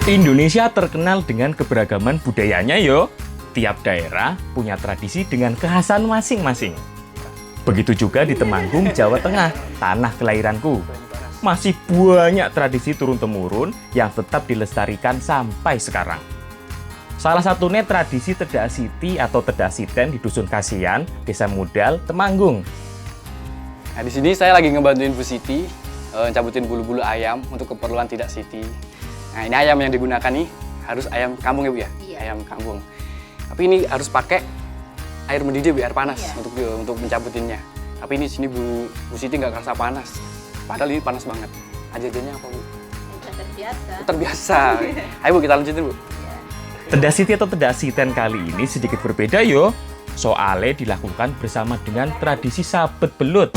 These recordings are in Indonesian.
Indonesia terkenal dengan keberagaman budayanya yo. Tiap daerah punya tradisi dengan kekhasan masing-masing. Begitu juga di Temanggung, Jawa Tengah, tanah kelahiranku. Masih banyak tradisi turun-temurun yang tetap dilestarikan sampai sekarang. Salah satunya tradisi Tedak Siti atau Tedak Siten di Dusun Kasian, Desa Mudal, Temanggung. Nah, di sini saya lagi ngebantuin Bu Siti cabutin bulu-bulu ayam untuk keperluan Tedak Siti. Nah, ini ayam yang digunakan nih harus ayam kampung ya Bu ya? Iya. Ayam kampung. Tapi ini harus pakai air mendidih, air panas untuk mencabutinnya. Tapi ini sini Bu Siti nggak kerasa panas. Padahal ini panas banget. Ajarannya apa Bu? Udah terbiasa. Terbiasa. Ayo Bu, kita lanjutin Bu. Tedak Siti atau Tedak Siten kali ini sedikit berbeda yo. Soalnya dilakukan bersama dengan tradisi sabet belut.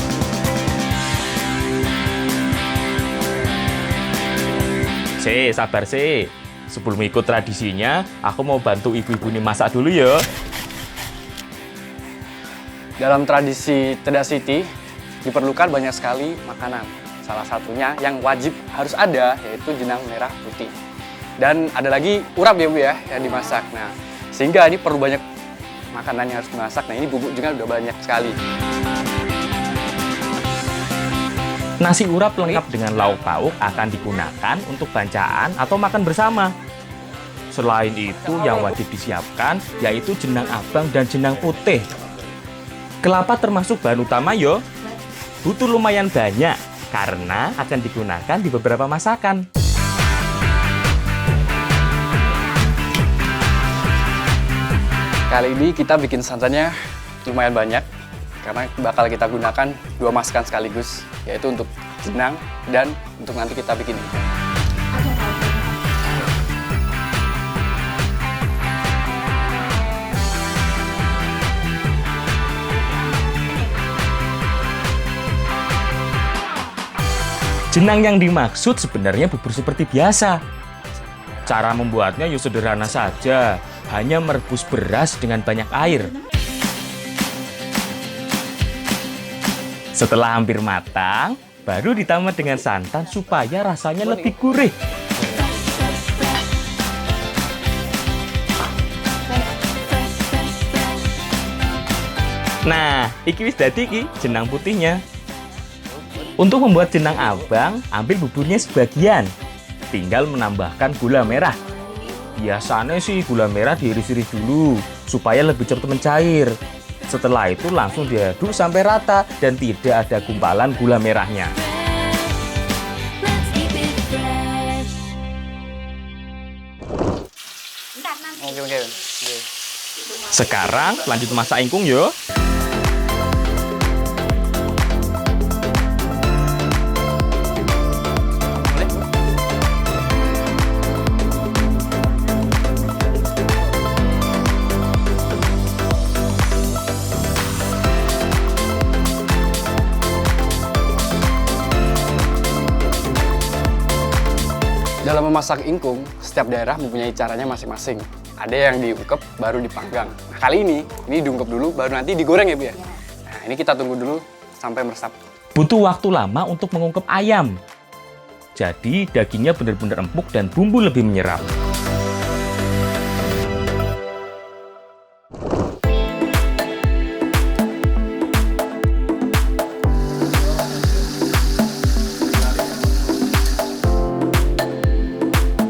Sabar sih. Sebelum ikut tradisinya, aku mau bantu ibu-ibu ini masak dulu ya. Dalam tradisi Tedak Siti diperlukan banyak sekali makanan. Salah satunya yang wajib harus ada yaitu jenang merah putih. Dan ada lagi urap ya Bu ya yang dimasak. Nah, sehingga ini perlu banyak makanan yang harus dimasak. Nah, ini bubuk juga udah banyak sekali. Nasi urap lengkap dengan lauk pauk akan digunakan untuk bancaan atau makan bersama. Selain itu, yang wajib disiapkan yaitu jenang abang dan jenang putih. Kelapa termasuk bahan utama yo. Butuh lumayan banyak karena akan digunakan di beberapa masakan. Kali ini kita bikin santannya lumayan banyak karena bakal kita gunakan 2 masakan sekaligus, yaitu untuk jenang dan untuk nanti kita bikin ikan. Jenang yang dimaksud sebenarnya bubur seperti biasa. Cara membuatnya ya sederhana saja, hanya merebus beras dengan banyak air. Setelah hampir matang, baru ditambah dengan santan supaya rasanya lebih gurih. Nah, iki wis dadi iki jenang putihnya. Untuk membuat jenang abang, ambil buburnya sebagian. Tinggal menambahkan gula merah. Biasanya sih gula merah diiris-iris dulu supaya lebih cepat mencair. Setelah itu langsung diaduk sampai rata dan tidak ada gumpalan gula merahnya. Oke. Sekarang lanjut masak ingkung yo. Dalam memasak ingkung, setiap daerah mempunyai caranya masing-masing. Ada yang diungkep, baru dipanggang. Nah, kali ini diungkep dulu, baru nanti digoreng ya Bu ya? Nah, ini kita tunggu dulu sampai meresap. Butuh waktu lama untuk mengungkep ayam. Jadi dagingnya benar-benar empuk dan bumbu lebih menyerap.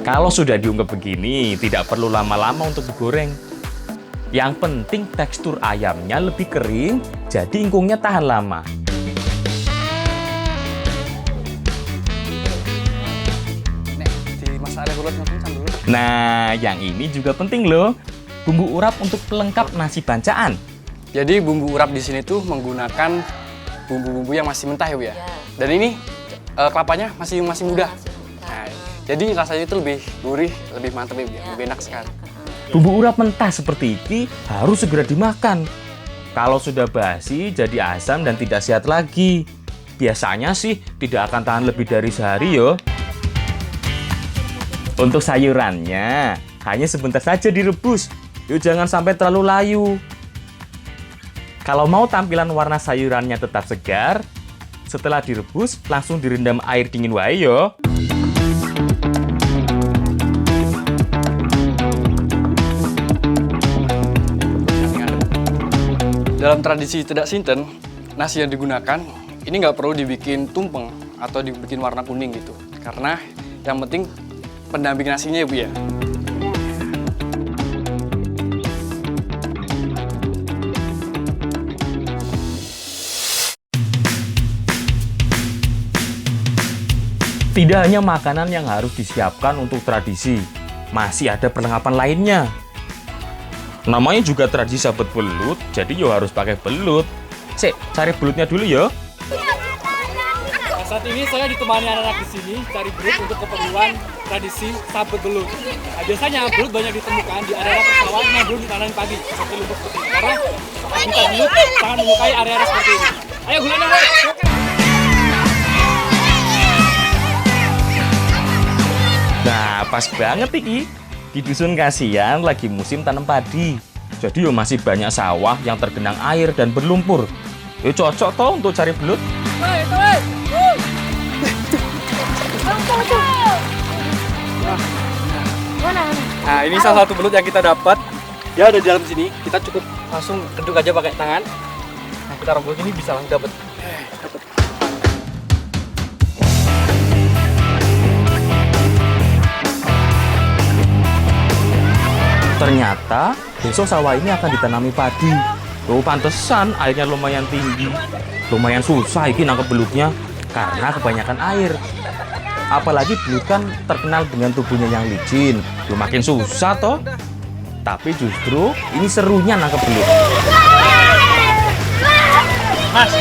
Kalau sudah diungkep begini, tidak perlu lama-lama untuk digoreng. Yang penting tekstur ayamnya lebih kering, jadi ingkungnya tahan lama. Nah, yang ini juga penting loh. Bumbu urap untuk pelengkap nasi bancaan. Jadi bumbu urap di sini tuh menggunakan bumbu-bumbu yang masih mentah ya Bu ya? Dan ini kelapanya masih muda. Jadi rasanya itu lebih gurih, lebih mantap ya, lebih enak sekali. Bumbu urap mentah seperti ini harus segera dimakan. Kalau sudah basi, jadi asam dan tidak sehat lagi. Biasanya sih tidak akan tahan lebih dari sehari yo. Untuk sayurannya, hanya sebentar saja direbus. Yuk jangan sampai terlalu layu. Kalau mau tampilan warna sayurannya tetap segar, setelah direbus langsung direndam air dingin wae yo. Dalam tradisi Tedak Sinten, nasi yang digunakan ini nggak perlu dibikin tumpeng atau dibikin warna kuning gitu. Karena yang penting pendamping nasinya ya Bu ya. Tidak hanya makanan yang harus disiapkan untuk tradisi, masih ada perlengkapan lainnya. Namanya juga tradisi sabet belut, jadi yo harus pakai belut. Sik, cari belutnya dulu yo. Nah, saat ini saya ditemani anak-anak di sini cari belut untuk keperluan tradisi sabet belut. Nah, biasanya belut banyak ditemukan di area persawahan yang belum ditanami pagi, seperti lumbung seperti ini. Karena habitat belut sangat menyukai area-area seperti ini. Ayo gulana, Bro! Nah, pas banget iki. Di dusun Kasian lagi musim tanam padi. Jadi yo masih banyak sawah yang tergenang air dan berlumpur. Yo cocok toh untuk cari belut. Nah, ini salah satu belut yang kita dapat. Dia ada di dalam sini. Kita cukup langsung keduk aja pakai tangan. Nah, kita rombol ini bisa langsung dapat. Ternyata besok sawah ini akan ditanami padi. Tuh pantesan airnya lumayan tinggi. Lumayan susah iki nangkep belutnya karena kebanyakan air. Apalagi belut kan terkenal dengan tubuhnya yang licin. Makin susah toh. Tapi justru ini serunya nangkep belut. Mas,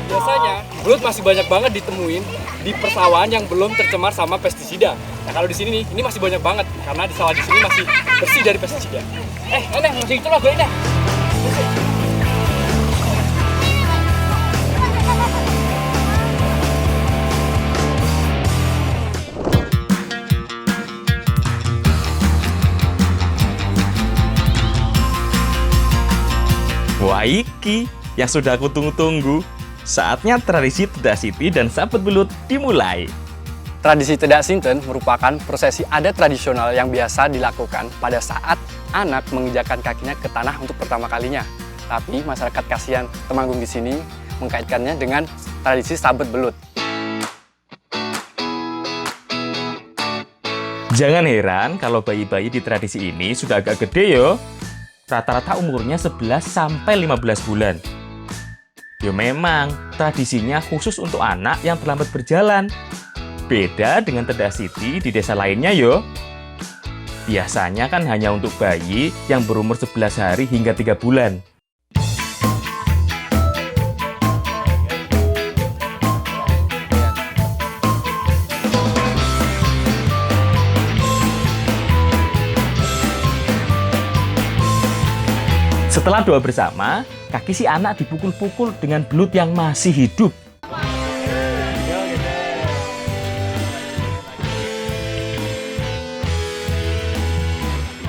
biasanya belut masih banyak banget ditemuin di persawahan yang belum tercemar sama pestisida. Nah, kalau di sini nih, ini masih banyak banget karena di sawah di sini masih bersih dari pestisida. Nenek, masih itu lah gue ini. Wah iki yang sudah aku tunggu-tunggu. Saatnya tradisi Tedak Siti dan sabet belut dimulai. Tradisi Tedak Sinten merupakan prosesi adat tradisional yang biasa dilakukan pada saat anak menginjakkan kakinya ke tanah untuk pertama kalinya. Tapi masyarakat Kasian Temanggung di sini mengkaitkannya dengan tradisi sabet belut. Jangan heran kalau bayi-bayi di tradisi ini sudah agak gede yo. Rata-rata umurnya 11 sampai 15 bulan. Yo memang, tradisinya khusus untuk anak yang terlambat berjalan. Beda dengan Tedak Siti di desa lainnya yo. Biasanya kan hanya untuk bayi yang berumur 11 hari hingga 3 bulan. Setelah doa bersama, kaki si anak dipukul-pukul dengan belut yang masih hidup.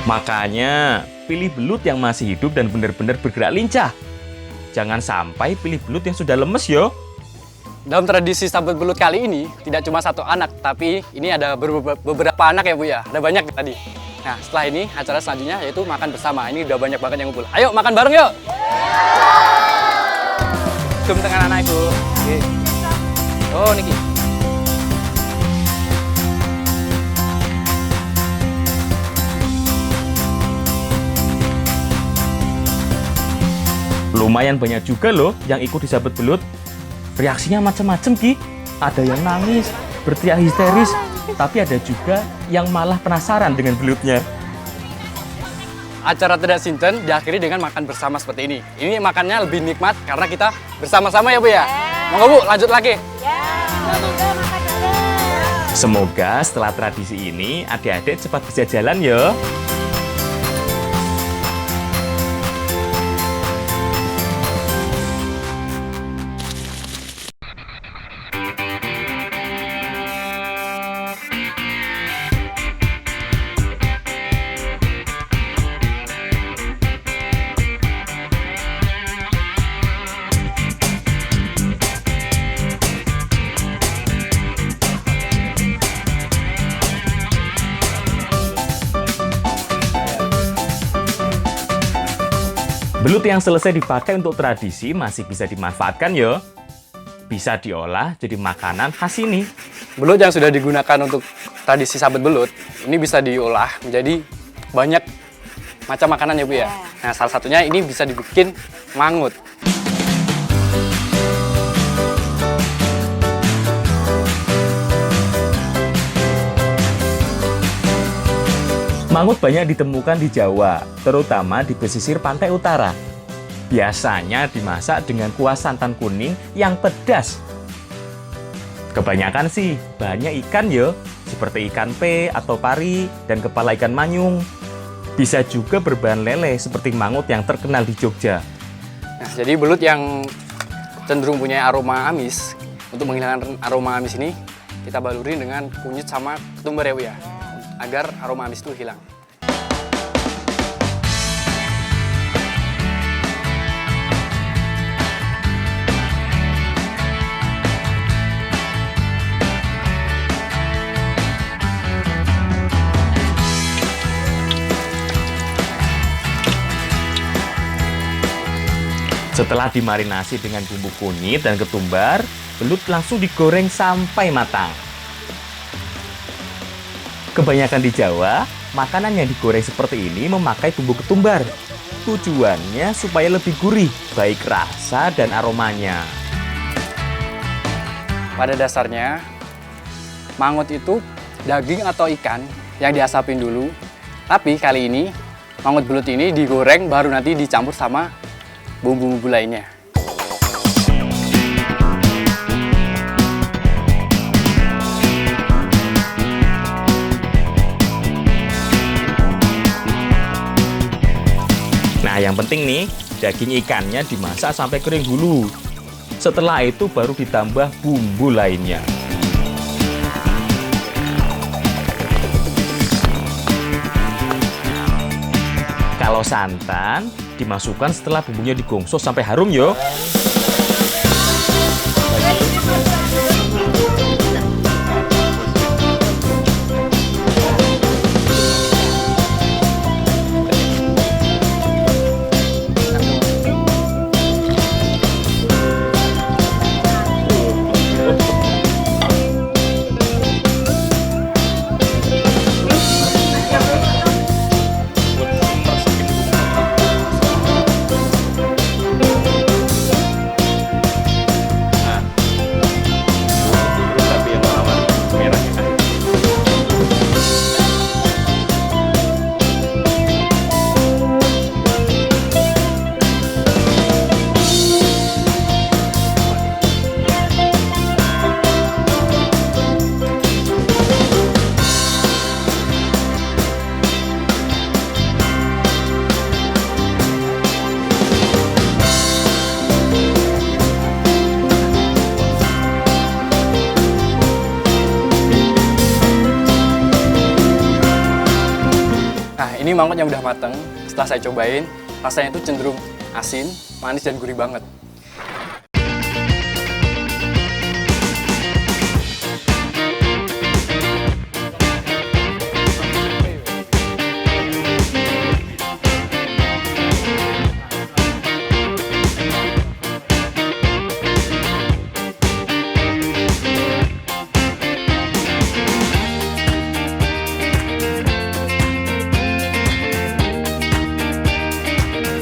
Makanya, pilih belut yang masih hidup dan benar-benar bergerak lincah. Jangan sampai pilih belut yang sudah lemes yo. Dalam tradisi sabet belut kali ini, tidak cuma satu anak, tapi ini ada beberapa anak ya Bu ya. Ada banyak tadi. Nah, setelah ini acara selanjutnya yaitu makan bersama. Ini udah banyak banget yang ngumpul. Ayo makan bareng yuk. Kum tengah anak Ibu. Oke. Oh, niki. Lumayan banyak juga loh yang ikut di sabet belut. Reaksinya macam-macam Ki. Ada yang nangis, berteriak histeris, tapi ada juga yang malah penasaran dengan belutnya. Acara Tedak Sinten diakhiri dengan makan bersama seperti ini. Ini makannya lebih nikmat karena kita bersama-sama ya Bu ya. Monggo Bu, lanjut lagi. Semoga setelah tradisi ini adik-adik cepat bisa jalan ya. Belut yang selesai dipakai untuk tradisi masih bisa dimanfaatkan yo. Bisa diolah jadi makanan khas ini. Belut yang sudah digunakan untuk tradisi sabet belut, ini bisa diolah menjadi banyak macam makanan ya Bu ya. Nah, salah satunya ini bisa dibikin mangut. Mangut banyak ditemukan di Jawa, terutama di pesisir pantai utara. Biasanya dimasak dengan kuah santan kuning yang pedas. Kebanyakan sih banyak ikan ya, seperti ikan pe atau pari dan kepala ikan manyung. Bisa juga berbahan lele seperti mangut yang terkenal di Jogja. Nah, jadi belut yang cenderung punya aroma amis, untuk menghilangkan aroma amis ini, kita baluri dengan kunyit sama ketumbar ya Bu ya, agar aroma amis itu hilang. Setelah dimarinasi dengan bumbu kunyit dan ketumbar, belut langsung digoreng sampai matang. Kebanyakan di Jawa, makanan yang digoreng seperti ini memakai bumbu ketumbar. Tujuannya supaya lebih gurih, baik rasa dan aromanya. Pada dasarnya, mangut itu daging atau ikan yang diasapin dulu. Tapi kali ini, mangut belut ini digoreng baru nanti dicampur sama bumbu-bumbu lainnya. Nah, yang penting nih, daging ikannya dimasak sampai kering dulu. Setelah itu baru ditambah bumbu lainnya. Kalau santan, dimasukkan setelah bumbunya digongso sampai harum yo. Ini mangut yang udah mateng, setelah saya cobain, rasanya itu cenderung asin, manis, dan gurih banget.